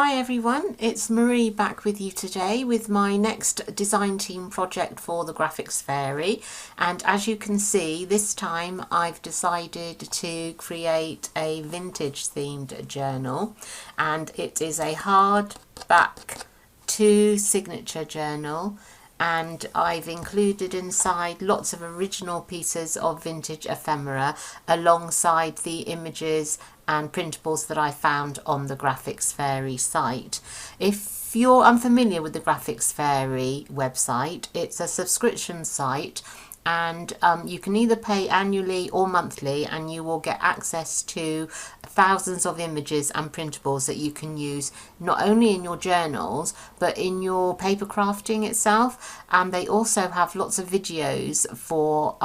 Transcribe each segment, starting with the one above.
Hi everyone, it's Marie back with you today with my next design team project for the Graphics Fairy, and as you can see this time I've decided to create a vintage themed journal, and it is a hardback 2 signature journal, and I've included inside lots of original pieces of vintage ephemera alongside the images and printables that I found on the Graphics Fairy site. If you're unfamiliar with the Graphics Fairy website, it's a subscription site, and you can either pay annually or monthly, and you will get access to thousands of images and printables that you can use not only in your journals but in your paper crafting itself. And they also have lots of videos for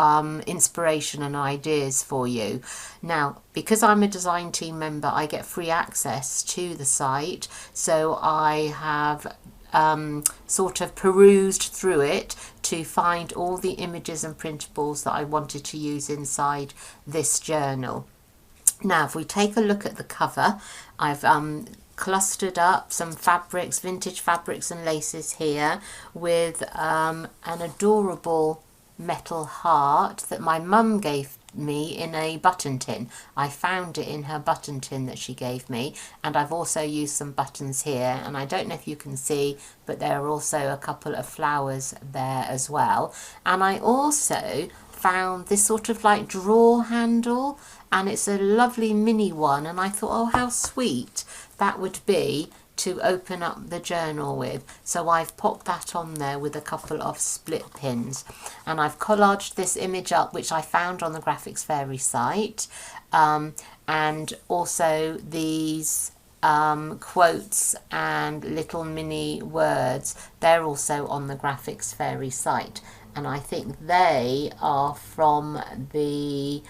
inspiration and ideas for you. Now, because I'm a design team member, I get free access to the site, so I have sort of perused through it to find all the images and printables that I wanted to use inside this journal. Now, if we take a look at the cover, I've clustered up some fabrics, vintage fabrics and laces here with an adorable metal heart that my mum gave me in a button tin. I found it in her button tin that she gave me, and I've also used some buttons here, and I don't know if you can see, but there are also a couple of flowers there as well. And I also found this sort of like drawer handle, and it's a lovely mini one, and I thought, oh, how sweet that would be to open up the journal with. So I've popped that on there with a couple of split pins, and I've collaged this image up which I found on the Graphics Fairy site, and also these quotes and little mini words, they're also on the Graphics Fairy site, and I think they are from the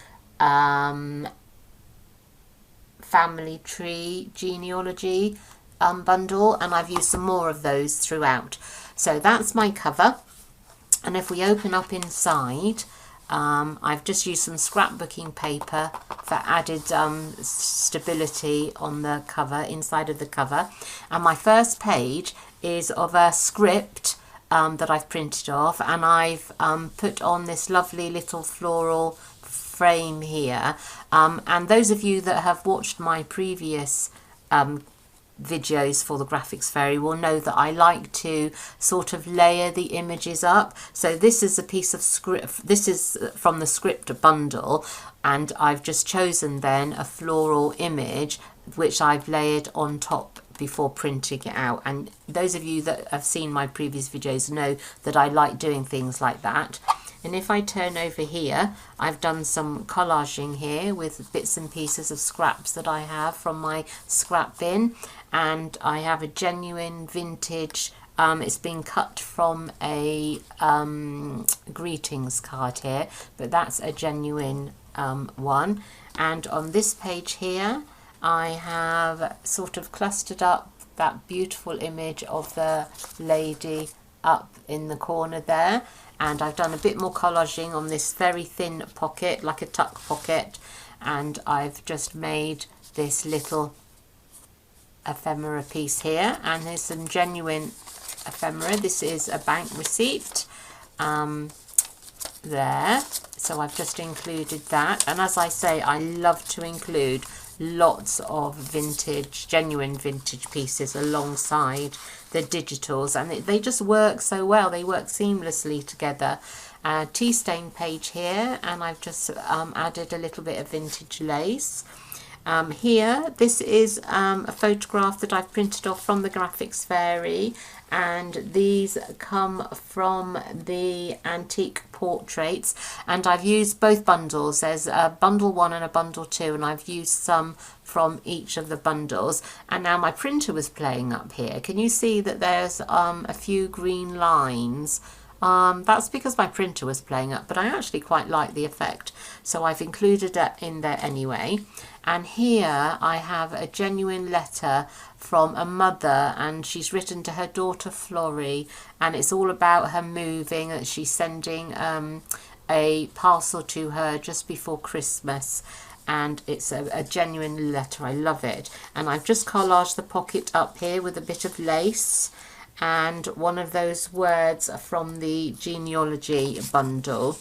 family tree genealogy bundle, and I've used some more of those throughout. So that's my cover, and if we open up inside, I've just used some scrapbooking paper for added stability on the cover, inside of the cover. And my first page is of a script that I've printed off, and I've put on this lovely little floral frame here, and those of you that have watched my previous videos for the Graphics Fairy will know that I like to sort of layer the images up. So this is a piece of script, this is from the script bundle, and I've just chosen then a floral image which I've layered on top before printing it out. And those of you that have seen my previous videos know that I like doing things like that. And if I turn over here, I've done some collaging here with bits and pieces of scraps that I have from my scrap bin, and I have a genuine vintage, it's been cut from a greetings card here, but that's a genuine one. And on this page here, I have sort of clustered up that beautiful image of the lady up in the corner there, and I've done a bit more collaging on this very thin pocket, like a tuck pocket, and I've just made this little ephemera piece here, and there's some genuine ephemera. This is a bank receipt there, so I've just included that. And as I say, I love to include lots of vintage, genuine vintage pieces alongside the digitals, and they just work so well, they work seamlessly together. Tea stain page here, and I've just added a little bit of vintage lace. Here, this is a photograph that I've printed off from the Graphics Fairy, and these come from the antique portraits, and I've used both bundles. There's a bundle 1 and a bundle 2, and I've used some from each of the bundles. And now my printer was playing up here. Can you see that there's a few green lines? That's because my printer was playing up, but I actually quite like the effect, so I've included it in there anyway. And here I have a genuine letter from a mother, and she's written to her daughter Florrie, and it's all about her moving, that she's sending a parcel to her just before Christmas. and it's a genuine letter. I love it. And I've just collaged the pocket up here with a bit of lace and one of those words from the genealogy bundle,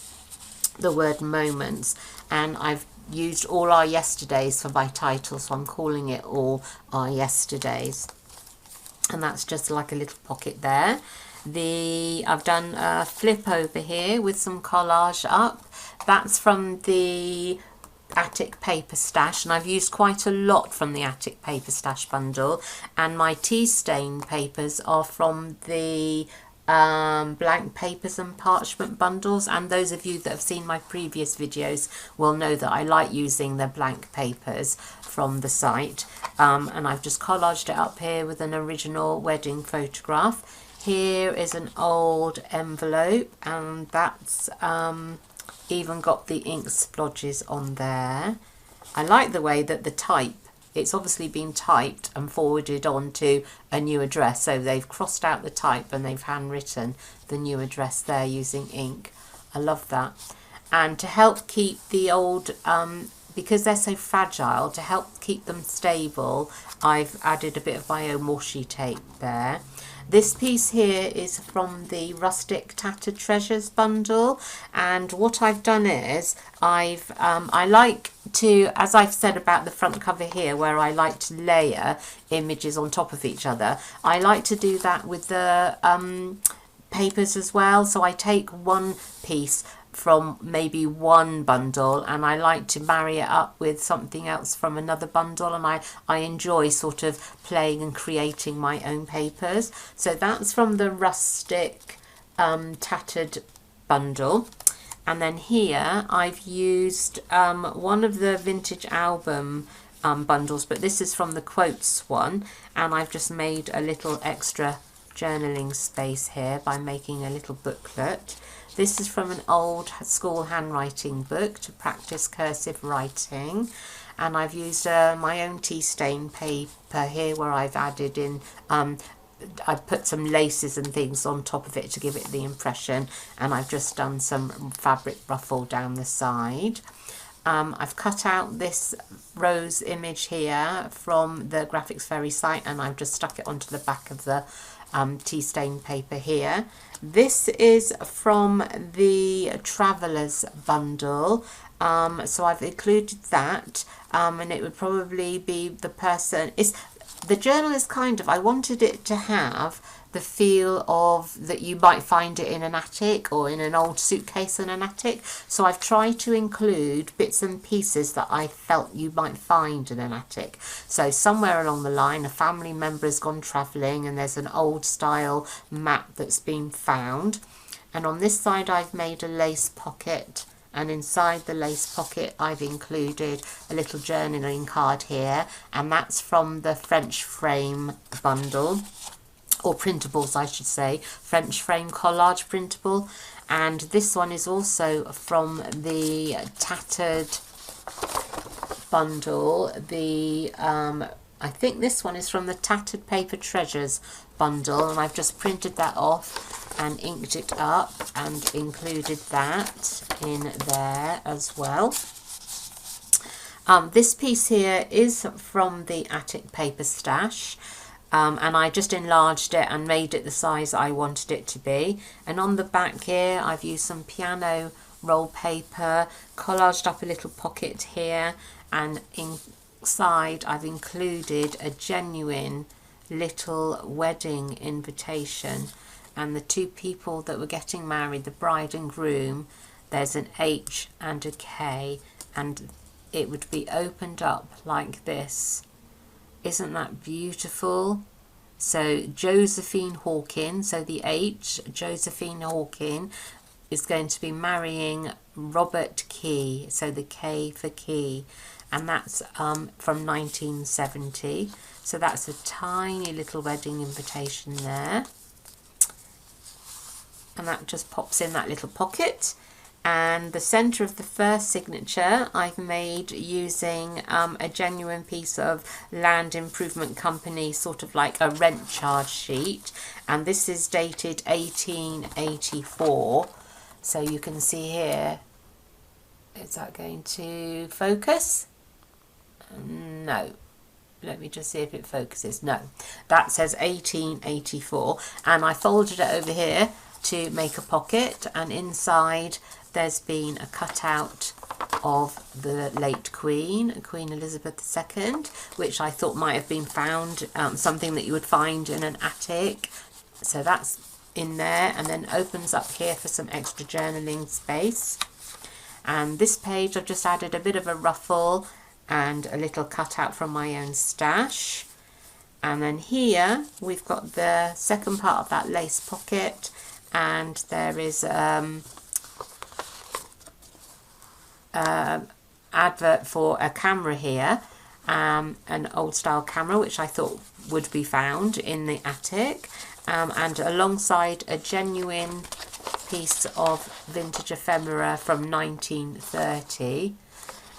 the word moments, and I've used all our yesterdays for my title, so I'm calling it all our yesterdays. And that's just like a little pocket there. I've done a flip over here with some collage up. That's from the Attic Paper Stash, and I've used quite a lot from the Attic Paper Stash bundle, and my tea stain papers are from the blank papers and parchment bundles, and those of you that have seen my previous videos will know that I like using the blank papers from the site. And I've just collaged it up here with an original wedding photograph. Here is an old envelope, and that's even got the ink splodges on there. I like the way that the type, it's obviously been typed and forwarded on to a new address, so they've crossed out the type and they've handwritten the new address there using ink. I love that. And to help keep the old, because they're so fragile, to help keep them stable, I've added a bit of bio washi tape there. This piece here is from the Rustic Tattered Treasures bundle, and what I've done is I like to, as I've said about the front cover here, where I like to layer images on top of each other, I like to do that with the papers as well. So I take one piece from maybe one bundle and I like to marry it up with something else from another bundle, and I enjoy sort of playing and creating my own papers. So that's from the Rustic Tattered bundle. And then here I've used one of the vintage album bundles, but this is from the quotes one, and I've just made a little extra journaling space here by making a little booklet. This is from an old school handwriting book to practice cursive writing, and I've used my own tea stain paper here where I've added in, I've put some laces and things on top of it to give it the impression, and I've just done some fabric ruffle down the side. I've cut out this rose image here from the Graphics Fairy site, and I've just stuck it onto the back of the tea stain paper here. This is from the Travellers bundle, so I've included that, and it would probably be the person, the journal is kind of, I wanted it to have the feel of that you might find it in an attic or in an old suitcase in an attic. So I've tried to include bits and pieces that I felt you might find in an attic. So somewhere along the line, a family member has gone travelling and there's an old style map that's been found. And on this side, I've made a lace pocket. And inside the lace pocket, I've included a little journaling card here. And that's from the French frame bundle, or printables I should say, French frame collage printable. And this one is also from the Tattered bundle. I think this one is from the Tattered Paper Treasures bundle, and I've just printed that off and inked it up and included that in there as well. This piece here is from the Attic Paper Stash. And I just enlarged it and made it the size I wanted it to be. And on the back here, I've used some piano roll paper, collaged up a little pocket here, and inside I've included a genuine little wedding invitation. And the two people that were getting married, the bride and groom, there's an H and a K, and it would be opened up like this. Isn't that beautiful? So Josephine Hawkin, so the H, Josephine Hawkin, is going to be marrying Robert Key, so the K for Key, and that's from 1970. So that's a tiny little wedding invitation there, and that just pops in that little pocket. And the centre of the first signature I've made using a genuine piece of Land Improvement Company, sort of like a rent charge sheet. And this is dated 1884. So you can see here, is that going to focus? no, let me just see if it focuses. No, that says 1884, and I folded it over here to make a pocket, and inside there's been a cutout of the late Queen Elizabeth II, which I thought might have been found, something that you would find in an attic. So that's in there, and then opens up here for some extra journaling space. And this page I've just added a bit of a ruffle and a little cutout from my own stash. And then here we've got the second part of that lace pocket, and there is advert for a camera here, an old style camera which I thought would be found in the attic, and alongside a genuine piece of vintage ephemera from 1930,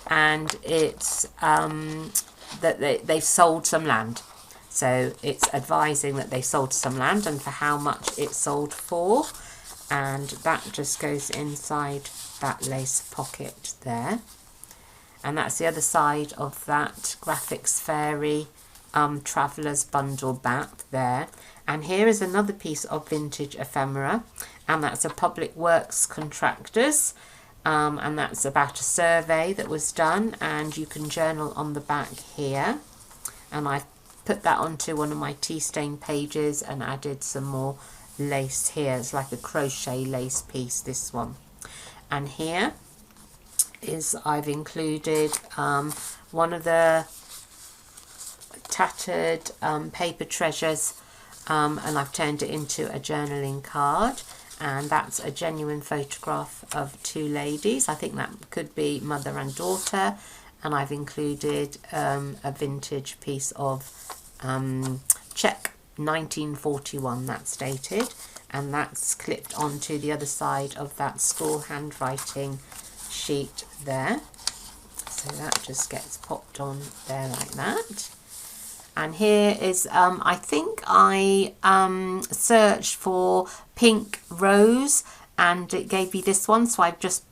and it's that they've sold some land. So it's advising that they sold some land and for how much it sold for, and that just goes inside that lace pocket there. And that's the other side of that Graphics Fairy Travellers bundle back there. And here is another piece of vintage ephemera, and that's a Public Works Contractors, and that's about a survey that was done, and you can journal on the back here. And I've put that onto one of my tea stain pages and added some more lace here. It's like a crochet lace piece, this one. And here is, I've included one of the tattered paper treasures, and I've turned it into a journaling card, and that's a genuine photograph of two ladies. I think that could be mother and daughter, and I've included a vintage piece of check 1941, that's dated, and that's clipped onto the other side of that school handwriting sheet there. So that just gets popped on there like that. And here is, I think I searched for pink rose and it gave me this one, so I've just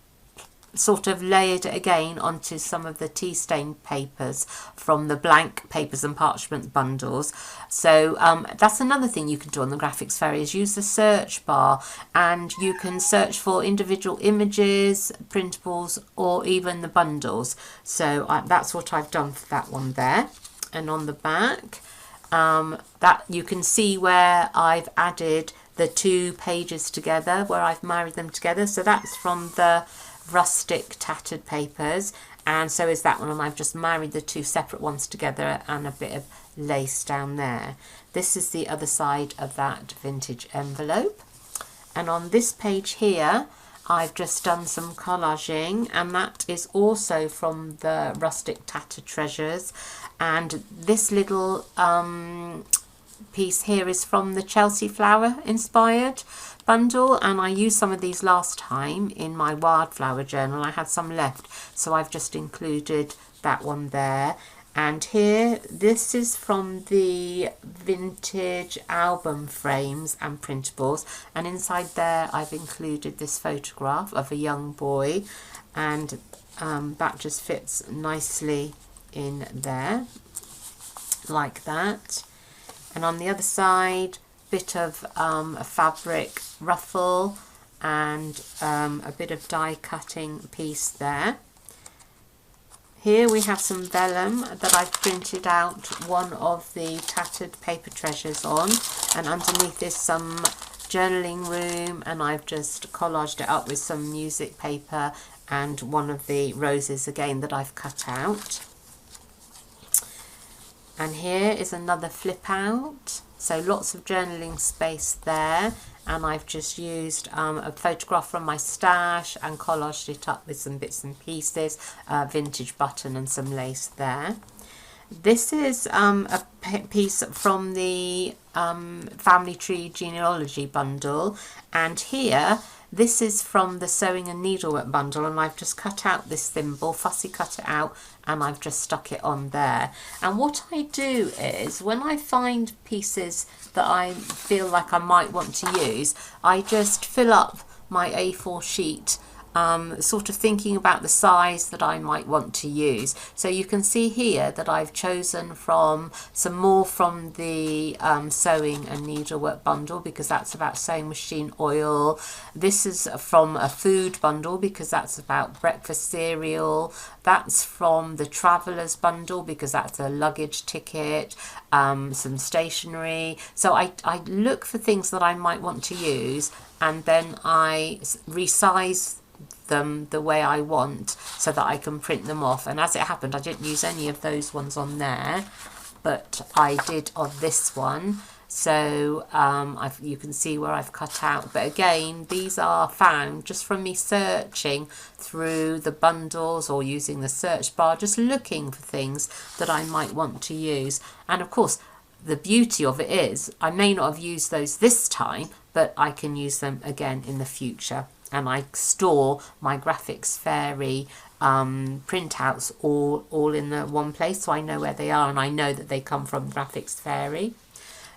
sort of layered it again onto some of the tea stain papers from the blank papers and parchment bundles. So that's another thing you can do on the Graphics Fairy, is use the search bar, and you can search for individual images, printables, or even the bundles. So that's what I've done for that one there. And on the back, that you can see where I've added the two pages together, where I've married them together. So that's from the rustic tattered papers, and so is that one, and I've just married the two separate ones together and a bit of lace down there. This is the other side of that vintage envelope. And on this page here I've just done some collaging, and that is also from the rustic tattered treasures, and this little piece here is from the Chelsea flower inspired bundle, and I used some of these last time in my wildflower journal. I had some left, so I've just included that one there. And here, this is from the vintage album frames and printables, and inside there I've included this photograph of a young boy, and that just fits nicely in there like that. And on the other side, bit of a fabric ruffle and a bit of die cutting piece there. Here we have some vellum that I've printed out one of the tattered paper treasures on, and underneath is some journaling room, and I've just collaged it up with some music paper and one of the roses again that I've cut out. And here is another flip out, so lots of journaling space there, and I've just used a photograph from my stash and collaged it up with some bits and pieces, vintage button and some lace there. This is a piece from the Family Tree Genealogy bundle, and here this is from the Sewing and Needlework bundle, and I've just cut out this thimble, Fussy cut it out, and I've just stuck it on there. And what I do is, when I find pieces that I feel like I might want to use, I just fill up my A4 sheet sort of thinking about the size that I might want to use. So you can see here that I've chosen from some more from the sewing and needlework bundle, because that's about sewing machine oil. This is from a food bundle because that's about breakfast cereal. That's from the traveller's bundle because that's a luggage ticket, some stationery. So I look for things that I might want to use, and then I resize them the way I want so that I can print them off. And as it happened, I didn't use any of those ones on there, but I did on this one. So you can see where I've cut out. But again, these are found just from me searching through the bundles or using the search bar, just looking for things that I might want to use. And of course, the beauty of it is I may not have used those this time, but I can use them again in the future. And I store my Graphics Fairy printouts all in the one place, so I know where they are and I know that they come from Graphics Fairy.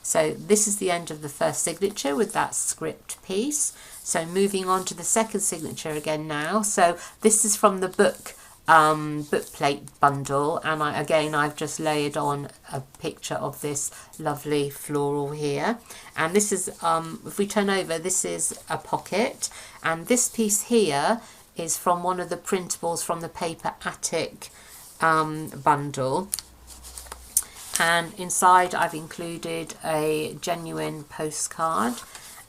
So this is the end of the first signature with that script piece. So moving on to the second signature again now. So this is from the book plate bundle, and I've just layered on a picture of this lovely floral here. And this is if we turn over, this is a pocket, and this piece here is from one of the printables from the Paper Attic bundle. And inside I've included a genuine postcard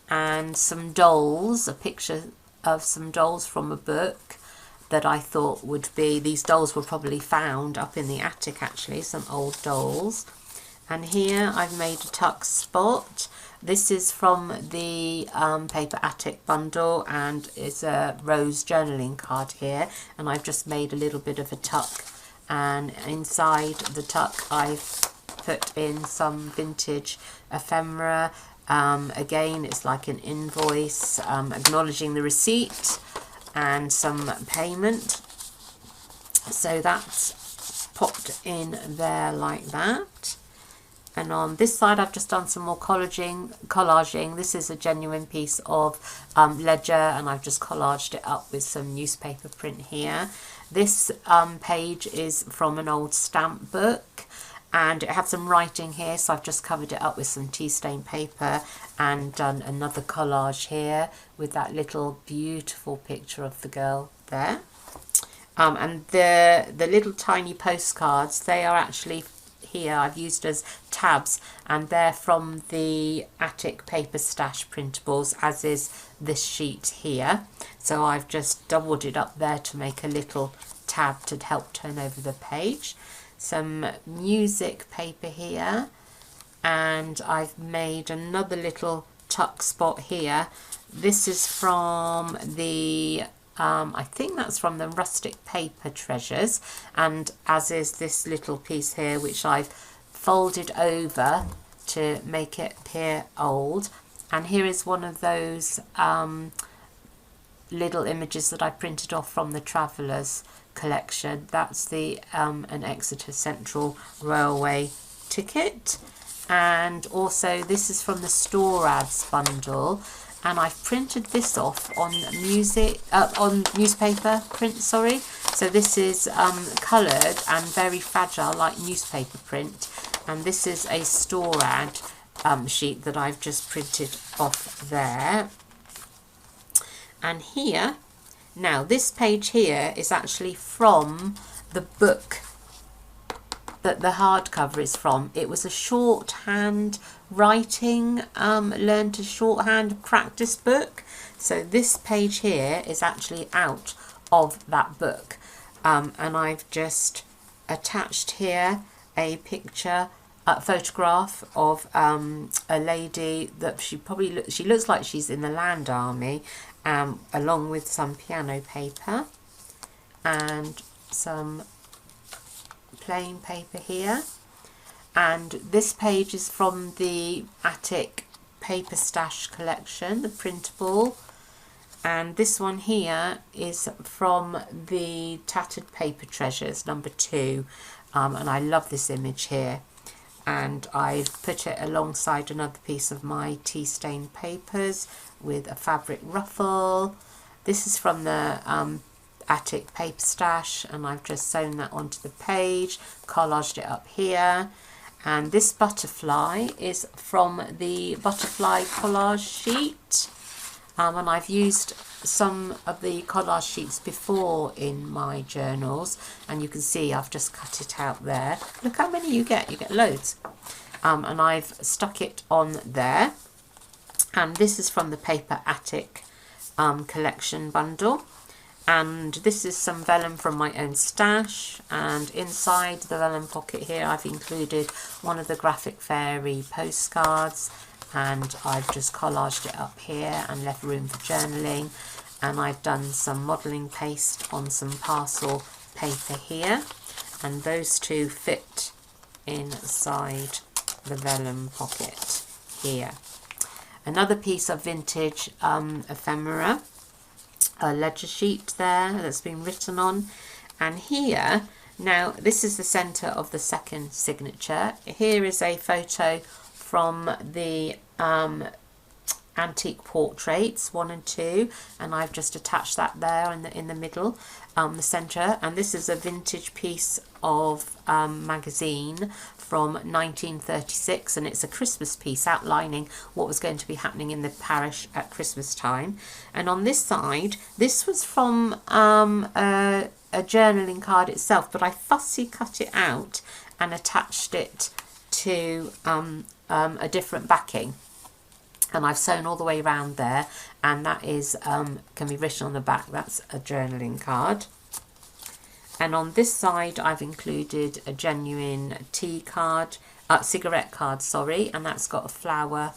and some dolls, a picture of some dolls from a book that I thought would be, these dolls were probably found up in the attic actually, some old dolls. And here I've made a tuck spot. This is from the Paper Attic bundle, and it's a rose journaling card here, and I've just made a little bit of a tuck, and inside the tuck I've put in some vintage ephemera. Again, it's like an invoice acknowledging the receipt and some payment. So that's popped in there like that. And on this side I've just done some more collaging. This is a genuine piece of ledger, and I've just collaged it up with some newspaper print here. This page is from an old stamp book, and it had some writing here, so I've just covered it up with some tea stain paper and done another collage here with that little beautiful picture of the girl there. And the little tiny postcards, they are actually here I've used as tabs, and they're from the Attic Paper Stash printables, as is this sheet here. So I've just doubled it up there to make a little tab to help turn over the page. Some music paper here, and I've made another little tuck spot here. This is from the I think that's from the Rustic Paper Treasures, and as is this little piece here, which I've folded over to make it appear old. And here is one of those little images that I printed off from the Travellers collection. That's the an Exeter Central Railway ticket. And also this is from the Store Ads bundle, and I've printed this off on newspaper print, sorry. So this is coloured and very fragile like newspaper print, and this is a Store Ad sheet that I've just printed off there. And here, now this page here is actually from the book that the hardcover is from. It was a shorthand writing, learn to shorthand practice book. So this page here is actually out of that book, and I've just attached here a picture, a photograph of a lady that she looks like she's in the Land Army, along with some piano paper and some plain paper here. And this page is from the Attic Paper Stash collection, the printable, and this one here is from the Tattered Paper Treasures #2, and I love this image here, and I've put it alongside another piece of my tea stained papers with a fabric ruffle. This is from the attic paper stash, and I've just sewn that onto the page, collaged it up here. And this butterfly is from the butterfly collage sheet, and I've used some of the collage sheets before in my journals, and you can see I've just cut it out there. Look how many you get loads. And I've stuck it on there. And this is from the Paper Attic collection bundle. And this is some vellum from my own stash, and inside the vellum pocket here I've included one of the Graphic Fairy postcards, and I've just collaged it up here and left room for journaling. And I've done some modelling paste on some parcel paper here, and those two fit inside the vellum pocket here. Another piece of vintage ephemera, a ledger sheet there that's been written on. And here, now this is the centre of the second signature. Here is a photo from the antique portraits 1 and 2, and I've just attached that there in the middle, the centre. And this is a vintage piece of magazine from 1936, and it's a Christmas piece outlining what was going to be happening in the parish at Christmas time. And on this side, this was from a journaling card itself, but I fussy cut it out and attached it to a different backing. And I've sewn all the way around there, and that is can be written on the back. That's a journaling card. And on this side I've included a genuine tea card, cigarette card, sorry, and that's got a flower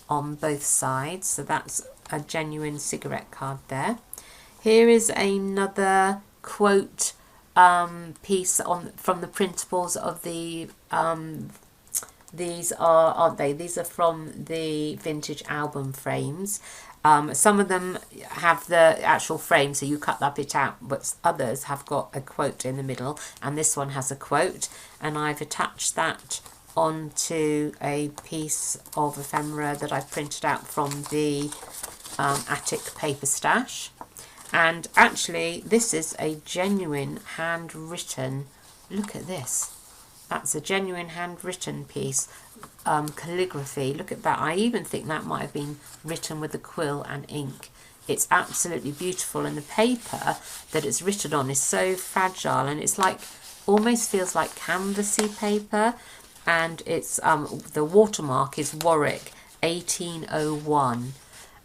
on both sides, so that's a genuine cigarette card there. Here is another quote piece from the printables of the these are, aren't they? These are from the vintage album frames. Some of them have the actual frame, so you cut that bit out, but others have got a quote in the middle, and this one has a quote, and I've attached that onto a piece of ephemera that I've printed out from the attic paper stash. And actually this is a genuine handwritten, look at this, that's a genuine handwritten piece, calligraphy. Look at that. I even think that might have been written with a quill and ink. It's absolutely beautiful, and the paper that it's written on is so fragile, and it's like, almost feels like canvasy paper. And it's the watermark is Warwick 1801,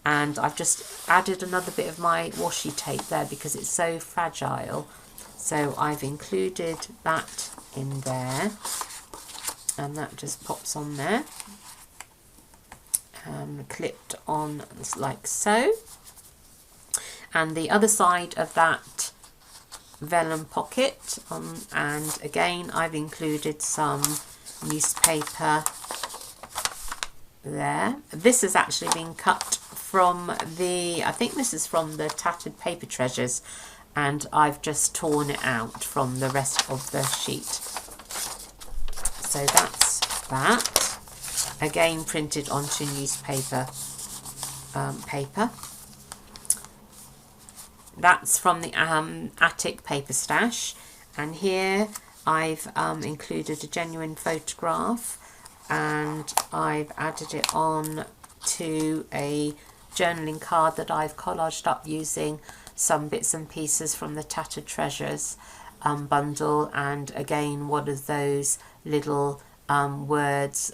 and I've just added another bit of my washi tape there because it's so fragile, so I've included that in there, and that just pops on there, clipped on like so. And the other side of that vellum pocket, and again I've included some newspaper there. This has actually been cut from the, I think this is from the Tattered Paper Treasures, and I've just torn it out from the rest of the sheet. So that's that, again printed onto newspaper paper. That's from the attic paper stash, and here I've included a genuine photograph, and I've added it on to a journaling card that I've collaged up using some bits and pieces from the Tattered Treasures bundle, and again one of those little words,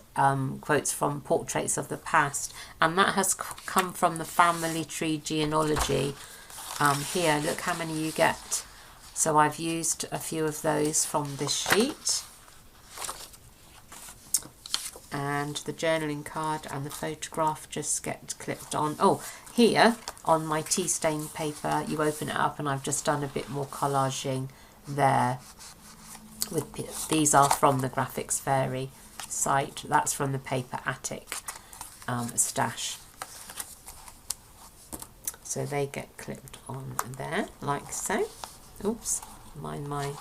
quotes from Portraits of the Past, and that has come from the family tree genealogy. Here, look how many you get. So I've used a few of those from this sheet, and the journaling card and the photograph just get clipped on. Oh, here on my tea stained paper, you open it up, and I've just done a bit more collaging there. With these are from the Graphics Fairy site. That's from the Paper Attic stash. So they get clipped on there like so. Oops, mind my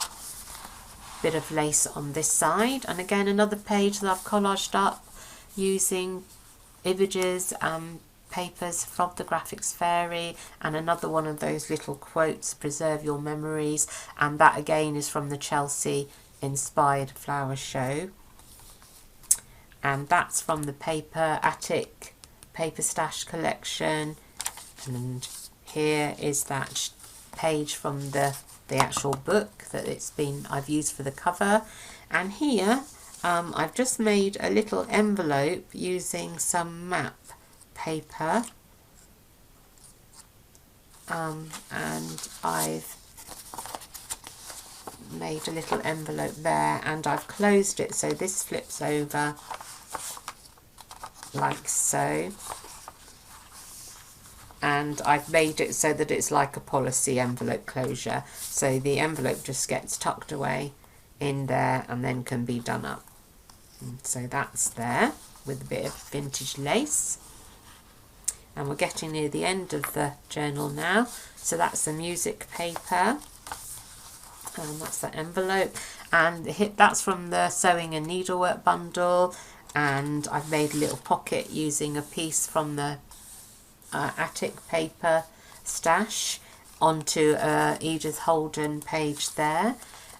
bit of lace on this side. And again, another page that I've collaged up using images, papers from the Graphics Fairy, and another one of those little quotes, preserve your memories, and that again is from the Chelsea inspired flower show. And that's from the paper Attic paper stash collection, and here is that page from the actual book that I've used for the cover. And here I've just made a little envelope using some map paper, and I've made a little envelope there, and I've closed it so this flips over like so, and I've made it so that it's like a policy envelope closure, so the envelope just gets tucked away in there and then can be done up. And so that's there with a bit of vintage lace, and we're getting near the end of the journal now. So that's the music paper, and that's the envelope, and that's from the sewing and needlework bundle. And I've made a little pocket using a piece from the Attic paper stash onto Edith Holden page there,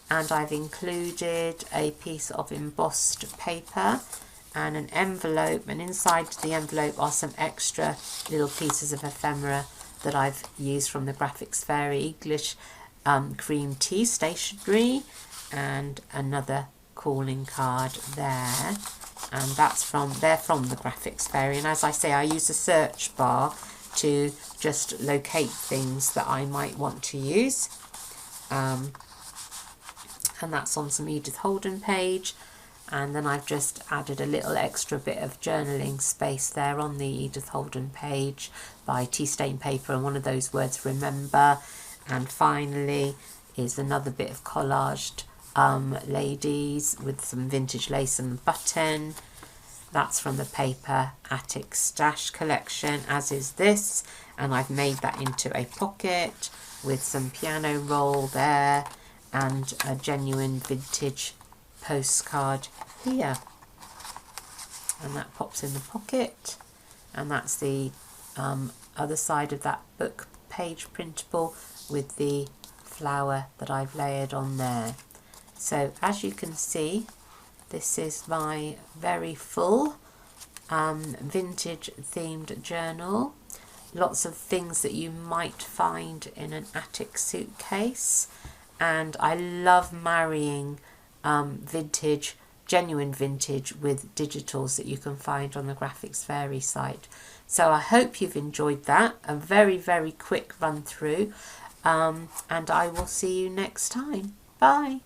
and I've included a piece of embossed paper and an envelope, and inside the envelope are some extra little pieces of ephemera that I've used from the Graphics Fairy English cream tea stationery, and another calling card there. And that's from the Graphics Fairy, and as I say, I use a search bar to just locate things that I might want to use, and that's on some Edith Holden page. And then I've just added a little extra bit of journaling space there on the Edith Holden page by tea stain paper and one of those words, remember. And finally is another bit of collaged ladies with some vintage lace and button. That's from the paper Attic Stash collection, as is this, and I've made that into a pocket with some piano roll there and a genuine vintage postcard here, and that pops in the pocket. And that's the other side of that book page printable with the flower that I've layered on there. So as you can see, this is my very full vintage themed journal. Lots of things that you might find in an attic suitcase, and I love marrying vintage, genuine vintage with digitals that you can find on the Graphics Fairy site. So I hope you've enjoyed that, a very, very quick run through, and I will see you next time. Bye.